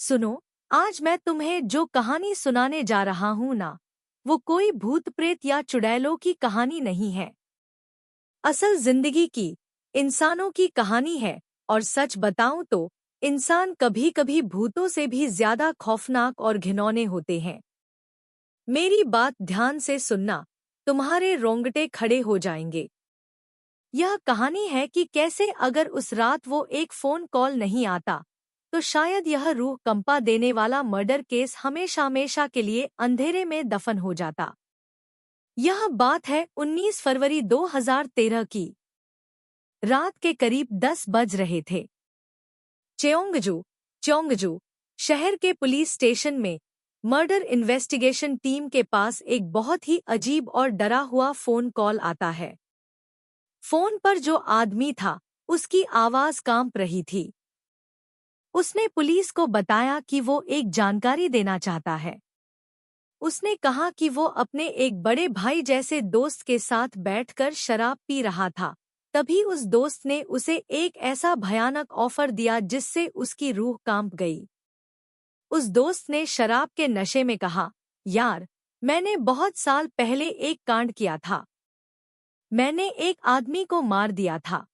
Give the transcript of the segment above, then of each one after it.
सुनो, आज मैं तुम्हें जो कहानी सुनाने जा रहा हूं ना, वो कोई भूत प्रेत या चुड़ैलों की कहानी नहीं है। असल जिंदगी की, इंसानों की कहानी है। और सच बताऊं तो इंसान कभी कभी भूतों से भी ज्यादा खौफनाक और घिनौने होते हैं। मेरी बात ध्यान से सुनना, तुम्हारे रोंगटे खड़े हो जाएंगे। यह कहानी है कि कैसे अगर उस रात वो एक फोन कॉल नहीं आता तो शायद यह रूह कंपा देने वाला मर्डर केस हमेशा हमेशा के लिए अंधेरे में दफन हो जाता। यह बात है 19 फरवरी 2013 की। रात के करीब 10 बज रहे थे। चेओंगजू चोंगजू शहर के पुलिस स्टेशन में मर्डर इन्वेस्टिगेशन टीम के पास एक बहुत ही अजीब और डरा हुआ फोन कॉल आता है। फोन पर जो आदमी था उसकी आवाज कांप रही थी। उसने पुलिस को बताया कि वो एक जानकारी देना चाहता है। उसने कहा कि वो अपने एक बड़े भाई जैसे दोस्त के साथ बैठकर शराब पी रहा था। तभी उस दोस्त ने उसे एक ऐसा भयानक ऑफर दिया जिससे उसकी रूह कांप गई। उस दोस्त ने शराब के नशे में कहा, यार, मैंने बहुत साल पहले एक कांड किया था। मैंने एक आदमी को मार दिया था।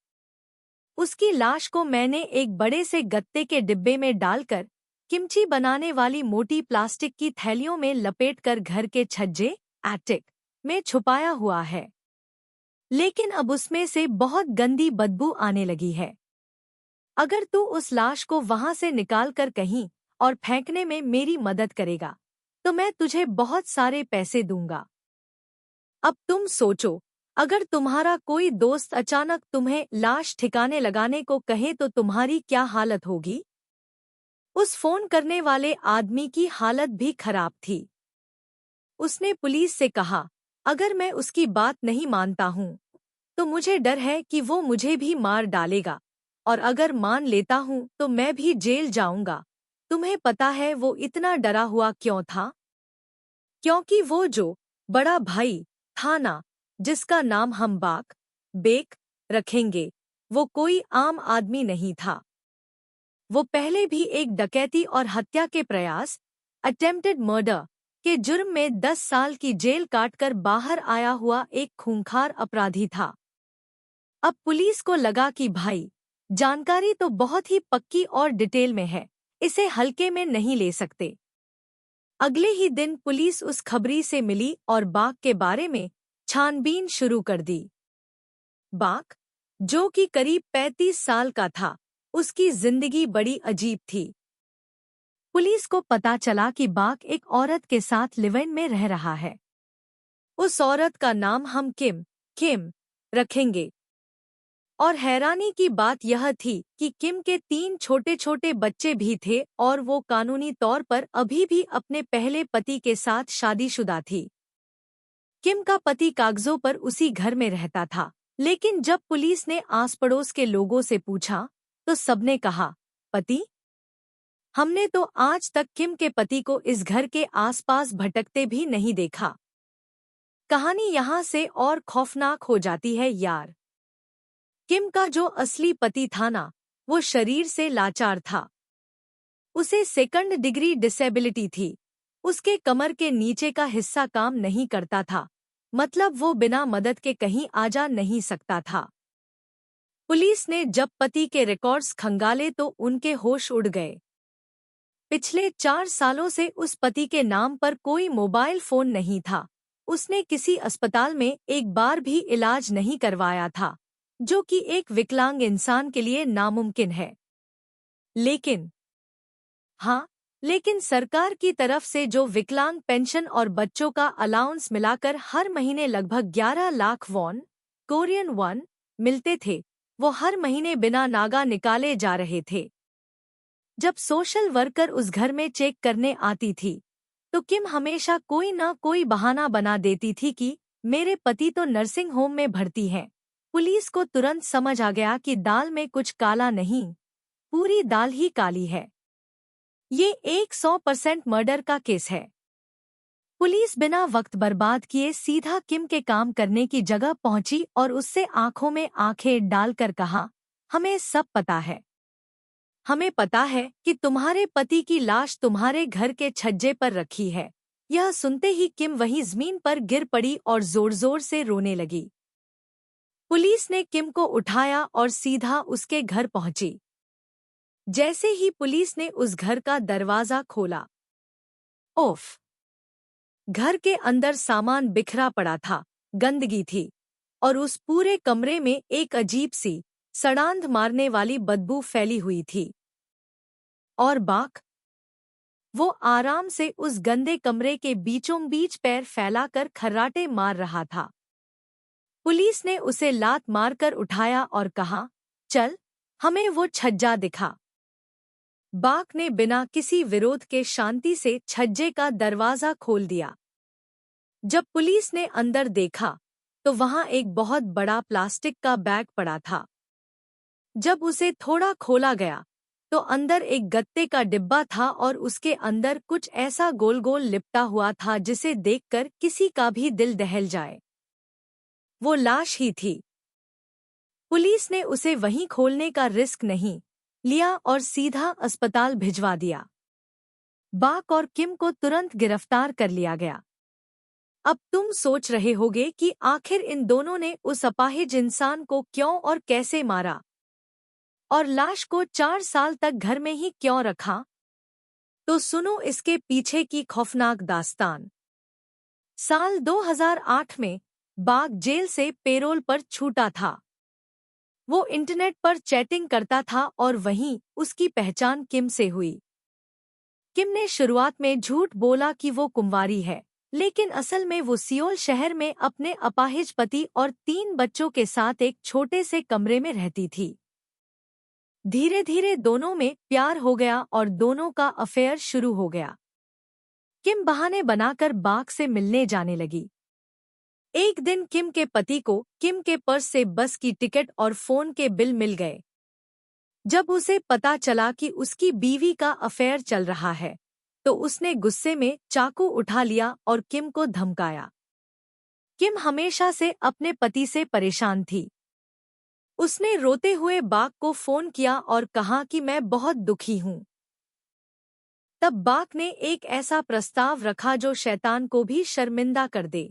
उसकी लाश को मैंने एक बड़े से गत्ते के डिब्बे में डालकर किमची बनाने वाली मोटी प्लास्टिक की थैलियों में लपेटकर घर के छज्जे एटिक में छुपाया हुआ है। लेकिन अब उसमें से बहुत गंदी बदबू आने लगी है। अगर तू उस लाश को वहां से निकाल कर कहीं और फेंकने में मेरी मदद करेगा तो मैं तुझे बहुत सारे पैसे दूंगा। अब तुम सोचो, अगर तुम्हारा कोई दोस्त अचानक तुम्हें लाश ठिकाने लगाने को कहे तो तुम्हारी क्या हालत होगी? उस फोन करने वाले आदमी की हालत भी खराब थी। उसने पुलिस से कहा, अगर मैं उसकी बात नहीं मानता हूँ तो मुझे डर है कि वो मुझे भी मार डालेगा, और अगर मान लेता हूँ तो मैं भी जेल जाऊंगा। तुम्हें पता है वो इतना डरा हुआ क्यों था? क्योंकि वो जो बड़ा भाई था ना, जिसका नाम हम बेक रखेंगे, वो कोई आम आदमी नहीं था। वो पहले भी एक डकैती और हत्या के प्रयास अटेम्प्टेड मर्डर के जुर्म में 10 साल की जेल काटकर बाहर आया हुआ एक खूंखार अपराधी था। अब पुलिस को लगा कि भाई, जानकारी तो बहुत ही पक्की और डिटेल में है, इसे हल्के में नहीं ले सकते। अगले ही दिन पुलिस उस खबरी से मिली और बाक के बारे में छानबीन शुरू कर दी। बाक, जो कि करीब 35 साल का था, उसकी जिंदगी बड़ी अजीब थी। पुलिस को पता चला कि बाक एक औरत के साथ लिव इन में रह रहा है। उस औरत का नाम हम किम रखेंगे। और हैरानी की बात यह थी कि किम के 3 छोटे छोटे बच्चे भी थे और वो कानूनी तौर पर अभी भी अपने पहले पति के साथ शादीशुदा थी। किम का पति कागजों पर उसी घर में रहता था, लेकिन जब पुलिस ने आस पड़ोस के लोगों से पूछा तो सबने कहा, पति? हमने तो आज तक किम के पति को इस घर के आसपास भटकते भी नहीं देखा। कहानी यहाँ से और खौफनाक हो जाती है यार। किम का जो असली पति था ना, वो शरीर से लाचार था। उसे सेकंड डिग्री डिसेबिलिटी थी। उसके कमर के नीचे का हिस्सा काम नहीं करता था, मतलब वो बिना मदद के कहीं आ जा नहीं सकता था। पुलिस ने जब पति के रिकॉर्ड्स खंगाले तो उनके होश उड़ गए। पिछले 4 सालों से उस पति के नाम पर कोई मोबाइल फोन नहीं था। उसने किसी अस्पताल में एक बार भी इलाज नहीं करवाया था, जो कि एक विकलांग इंसान के लिए नामुमकिन है। लेकिन सरकार की तरफ से जो विकलांग पेंशन और बच्चों का अलाउंस मिलाकर हर महीने लगभग 11 लाख वॉन कोरियन वन मिलते थे, वो हर महीने बिना नागा निकाले जा रहे थे। जब सोशल वर्कर उस घर में चेक करने आती थी तो किम हमेशा कोई ना कोई बहाना बना देती थी कि मेरे पति तो नर्सिंग होम में भर्ती हैं। पुलिस को तुरंत समझ आ गया कि दाल में कुछ काला नहीं, पूरी दाल ही काली है। ये 100% मर्डर का केस है। पुलिस बिना वक्त बर्बाद किए सीधा किम के काम करने की जगह पहुंची और उससे आंखों में आंखें डालकर कहा, हमें सब पता है। हमें पता है कि तुम्हारे पति की लाश तुम्हारे घर के छज्जे पर रखी है। यह सुनते ही किम वहीं जमीन पर गिर पड़ी और जोर जोर से रोने लगी। पुलिस ने किम को उठाया और सीधा उसके घर पहुंची। जैसे ही पुलिस ने उस घर का दरवाजा खोला, ओफ! घर के अंदर सामान बिखरा पड़ा था, गंदगी थी और उस पूरे कमरे में एक अजीब सी सड़ांध मारने वाली बदबू फैली हुई थी। और बाक, वो आराम से उस गंदे कमरे के बीचों बीच पैर फैलाकर खर्राटे मार रहा था। पुलिस ने उसे लात मारकर उठाया और कहा, चल, हमें वो छज्जा दिखा। बाक ने बिना किसी विरोध के शांति से छज्जे का दरवाजा खोल दिया। जब पुलिस ने अंदर देखा तो वहां एक बहुत बड़ा प्लास्टिक का बैग पड़ा था। जब उसे थोड़ा खोला गया तो अंदर एक गत्ते का डिब्बा था और उसके अंदर कुछ ऐसा गोल गोल लिपटा हुआ था जिसे देखकर किसी का भी दिल दहल जाए। वो लाश ही थी। पुलिस ने उसे वहीं खोलने का रिस्क नहीं लिया और सीधा अस्पताल भिजवा दिया। बाक और किम को तुरंत गिरफ्तार कर लिया गया। अब तुम सोच रहे होगे कि आखिर इन दोनों ने उस अपाहिज इंसान को क्यों और कैसे मारा और लाश को 4 साल तक घर में ही क्यों रखा? तो सुनो इसके पीछे की खौफनाक दास्तान। साल 2008 में बाक जेल से पेरोल पर छूटा था। वो इंटरनेट पर चैटिंग करता था और वहीं उसकी पहचान किम से हुई। किम ने शुरुआत में झूठ बोला कि वो कुंवारी है, लेकिन असल में वो सियोल शहर में अपने अपाहिज पति और 3 बच्चों के साथ एक छोटे से कमरे में रहती थी। धीरे धीरे दोनों में प्यार हो गया और दोनों का अफेयर शुरू हो गया। किम बहाने बनाकर बाक से मिलने जाने लगी। एक दिन किम के पति को किम के पर्स से बस की टिकट और फोन के बिल मिल गए। जब उसे पता चला कि उसकी बीवी का अफेयर चल रहा है तो उसने गुस्से में चाकू उठा लिया और किम को धमकाया। किम हमेशा से अपने पति से परेशान थी। उसने रोते हुए बाक को फोन किया और कहा कि मैं बहुत दुखी हूँ। तब बाक ने एक ऐसा प्रस्ताव रखा जो शैतान को भी शर्मिंदा कर दे।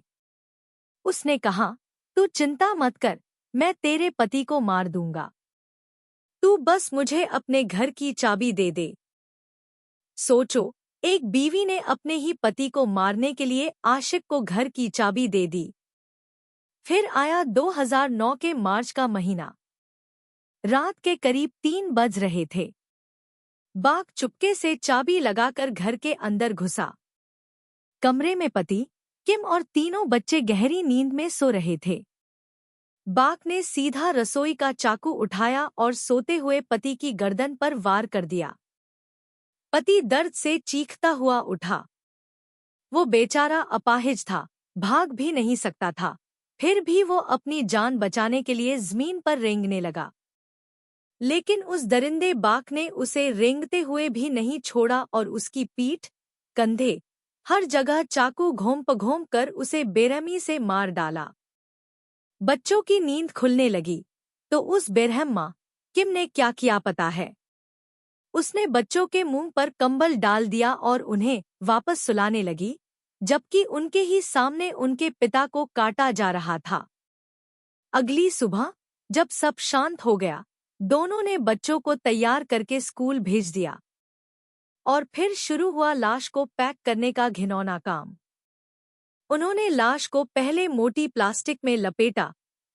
उसने कहा, तू चिंता मत कर, मैं तेरे पति को मार दूंगा। तू बस मुझे अपने घर की चाबी दे दे। सोचो, एक बीवी ने अपने ही पति को मारने के लिए आशिक को घर की चाबी दे दी। फिर आया 2009 के मार्च का महीना। रात के करीब 3 बज रहे थे। बाक चुपके से चाबी लगाकर घर के अंदर घुसा। कमरे में पति, किम और तीनों बच्चे गहरी नींद में सो रहे थे। बाक ने सीधा रसोई का चाकू उठाया और सोते हुए पति की गर्दन पर वार कर दिया। पति दर्द से चीखता हुआ उठा। वो बेचारा अपाहिज था, भाग भी नहीं सकता था, फिर भी वो अपनी जान बचाने के लिए जमीन पर रेंगने लगा। लेकिन उस दरिंदे बाक ने उसे रेंगते हुए भी नहीं छोड़ा और उसकी पीठ, कंधे, हर जगह चाकू घोंप कर उसे बेरहमी से मार डाला। बच्चों की नींद खुलने लगी तो उस बेरहम माँ किम ने क्या किया पता है? उसने बच्चों के मुंह पर कंबल डाल दिया और उन्हें वापस सुलाने लगी, जबकि उनके ही सामने उनके पिता को काटा जा रहा था। अगली सुबह जब सब शांत हो गया, दोनों ने बच्चों को तैयार करके स्कूल भेज दिया और फिर शुरू हुआ लाश को पैक करने का घिनौना काम। उन्होंने लाश को पहले मोटी प्लास्टिक में लपेटा,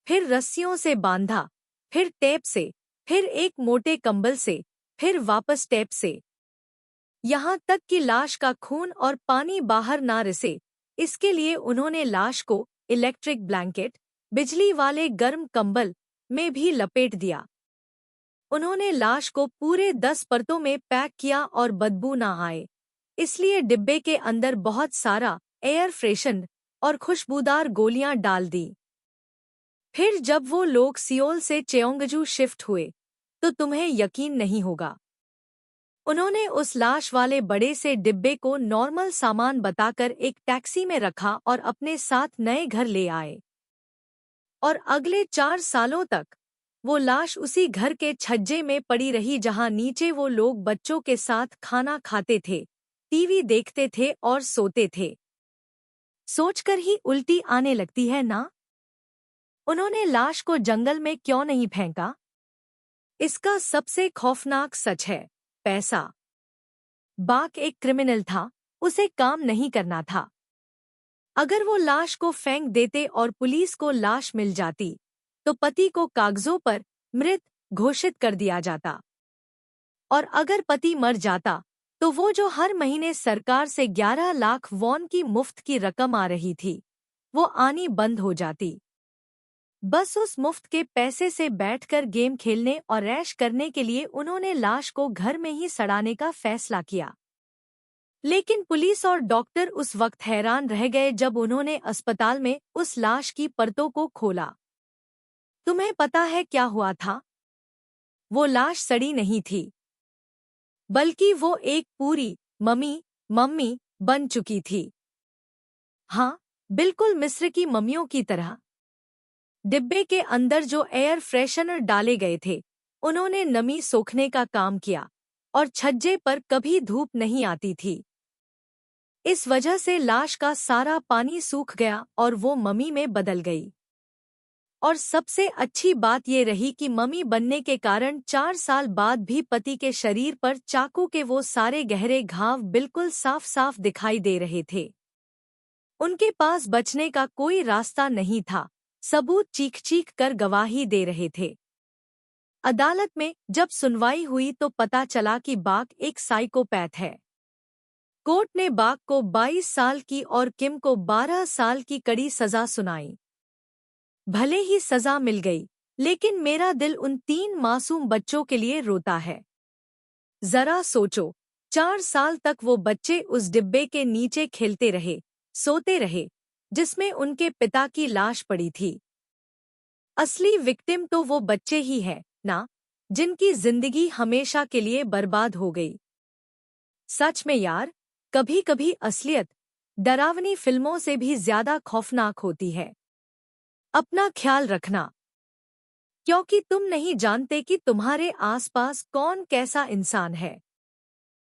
फिर रस्सियों से बांधा, फिर टेप से, फिर एक मोटे कंबल से, फिर वापस टेप से। यहाँ तक कि लाश का खून और पानी बाहर ना रिसे, इसके लिए उन्होंने लाश को इलेक्ट्रिक ब्लैंकेट, बिजली वाले गर्म कंबल में भी लपेट दिया। उन्होंने लाश को पूरे 10 परतों में पैक किया और बदबू ना आए, इसलिए डिब्बे के अंदर बहुत सारा एयर फ्रेशन और खुशबूदार गोलियां डाल दी। फिर जब वो लोग सियोल से चेओंगजू शिफ्ट हुए तो तुम्हें यकीन नहीं होगा, उन्होंने उस लाश वाले बड़े से डिब्बे को नॉर्मल सामान बताकर एक टैक्सी में रखा और अपने साथ नए घर ले आए। और अगले 4 सालों तक वो लाश उसी घर के छज्जे में पड़ी रही जहां नीचे वो लोग बच्चों के साथ खाना खाते थे, टीवी देखते थे और सोते थे। सोचकर ही उल्टी आने लगती है ना? उन्होंने लाश को जंगल में क्यों नहीं फेंका? इसका सबसे खौफनाक सच है पैसा। बाक एक क्रिमिनल था, उसे काम नहीं करना था। अगर वो लाश को फेंक देते और पुलिस को लाश मिल जाती, तो पति को कागजों पर मृत घोषित कर दिया जाता। और अगर पति मर जाता, तो वो जो हर महीने सरकार से 11 लाख वॉन की मुफ्त की रकम आ रही थी, वो आनी बंद हो जाती। बस उस मुफ्त के पैसे से बैठकर गेम खेलने और ऐश करने के लिए उन्होंने लाश को घर में ही सड़ाने का फैसला किया। लेकिन पुलिस और डॉक्टर उस वक्त हैरान रह गए जब उन्होंने अस्पताल में उस लाश की परतों को खोला। तुम्हें पता है क्या हुआ था? वो लाश सड़ी नहीं थी, बल्कि वो एक पूरी मम्मी बन चुकी थी। हाँ, बिल्कुल मिस्र की मम्मियों की तरह। डिब्बे के अंदर जो एयर फ्रेशनर डाले गए थे, उन्होंने नमी सोखने का काम किया और छज्जे पर कभी धूप नहीं आती थी। इस वजह से लाश का सारा पानी सूख गया और वो मम्मी में बदल गई। और सबसे अच्छी बात ये रही कि मम्मी बनने के कारण 4 साल बाद भी पति के शरीर पर चाकू के वो सारे गहरे घाव बिल्कुल साफ साफ दिखाई दे रहे थे। उनके पास बचने का कोई रास्ता नहीं था, सबूत चीख चीख कर गवाही दे रहे थे। अदालत में जब सुनवाई हुई तो पता चला कि बाक एक साइकोपैथ है। कोर्ट ने बाक को 22 साल की और किम को 12 साल की कड़ी सजा सुनाई। भले ही सजा मिल गई, लेकिन मेरा दिल उन 3 मासूम बच्चों के लिए रोता है। जरा सोचो, 4 साल तक वो बच्चे उस डिब्बे के नीचे खेलते रहे, सोते रहे, जिसमें उनके पिता की लाश पड़ी थी। असली विक्टिम तो वो बच्चे ही हैं ना, जिनकी जिंदगी हमेशा के लिए बर्बाद हो गई। सच में यार, कभी कभी असलियत डरावनी फिल्मों से भी ज्यादा खौफनाक होती है। अपना ख्याल रखना, क्योंकि तुम नहीं जानते कि तुम्हारे आसपास कौन कैसा इंसान है।